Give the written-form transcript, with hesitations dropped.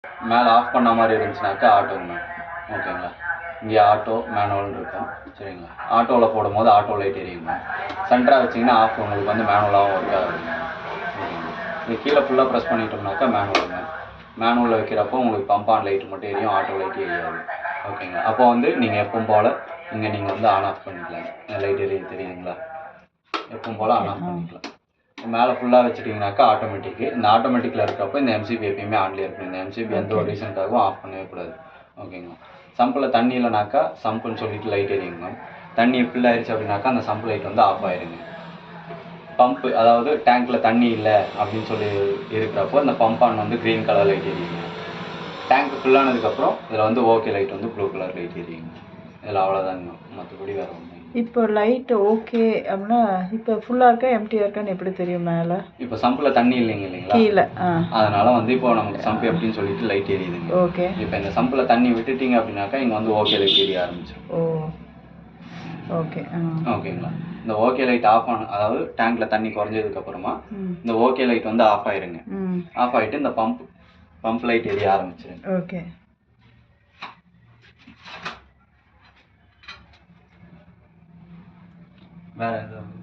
மேலே ஆஃப் பண்ண மாதிரி இருந்துச்சுனாக்கா ஆட்டோங்க. ஓகேங்களா? இங்கே ஆட்டோ மேனுவல்னு இருக்கும். சரிங்களா? ஆட்டோவில் போடும்போது ஆட்டோ லைட் எரியுங்க. சென்டராக வச்சிங்கன்னா ஆஃப் உங்களுக்கு வந்து மேனுவலாகவும் ஒர்க் ஆகுதுங்க. ஓகேங்களா? இது கீழே ஃபுல்லாக ப்ரெஸ் பண்ணிட்டோம்னாக்கா மேனுவலுங்க. மேனுவலில் வைக்கிறப்போ உங்களுக்கு பம்ப் ஆன் லைட் மட்டும் எரியும், ஆட்டோ லைட் எரியாது. ஓகேங்களா? அப்போ வந்து நீங்கள் எப்பவும் போல் இங்கே நீங்கள் வந்து ஆன் ஆஃப் பண்ணிக்கலாம். லைட் எரிய தெரியுதுங்களா? எப்பவும் போல் ஆன் ஆஃப் பண்ணிக்கலாம். மேலே ஃபுல்லாக வச்சுட்டிங்கனாக்கா ஆட்டோமேட்டிக்கு. இந்த ஆட்டோமேட்டிக்கில் இருக்கிறப்போ இந்த எம்சிபி எப்பயுமே ஆன்லேயே இருக்கும். இந்த எம்சிபி எந்த ஒரு ரீசனுக்காகவும் ஆஃப் பண்ணவே கூடாது. ஓகேங்களா? சம்பில் தண்ணி இல்லைனாக்கா சம்புன்னு சொல்லிட்டு லைட் எரியுங்க. தண்ணி ஃபில் ஆயிடுச்சு அப்படின்னாக்கா அந்த சம்பு லைட் வந்து ஆஃப் ஆயிருங்க. பம்பு அதாவது டேங்க்கில் தண்ணி இல்லை அப்படின்னு சொல்லி இருக்கிறப்போ இந்த பம்ப் ஆன் வந்து க்ரீன் கலர் லைட் எரியுங்க. டேங்க் ஃபுல்லானதுக்கப்புறம் இதில் வந்து ஓகே லைட் வந்து ப்ளூ கலர் லைட் எரியுங்க. இதில் அவ்வளோதாங்க, மற்றபடி வேறு ஒன்றும். இப்போ லைட் ஓகே அப்படின்னா இப்போ ஃபுல்லாக இருக்கா எம்டியாக இருக்கான்னு எப்படி தெரியும்? மேலே இப்போ சம்பில் தண்ணி இல்லைங்களா? கீழே. அதனால வந்து இப்போ நமக்கு சம்பு எப்படின்னு சொல்லிட்டு லைட் எரியுதுங்க. ஓகே. இப்போ இந்த சம்பில் தண்ணி விட்டுட்டீங்க அப்படின்னாக்கா இங்கே வந்து ஓகே லைட் எரிய ஆரம்பிச்சிடும். ஓகே. ஓகேங்களா? இந்த ஓகே லைட் ஆஃப் ஆன, அதாவது டேங்க்ல தண்ணி குறைஞ்சதுக்கப்புறமா இந்த ஓகே லைட் வந்து ஆஃப் ஆயிருங்க. ஆஃப் ஆகிட்டு இந்த பம்ப் லைட் எரிய ஆரம்பிச்சிருங்க. ஓகே. வேற எதுவும்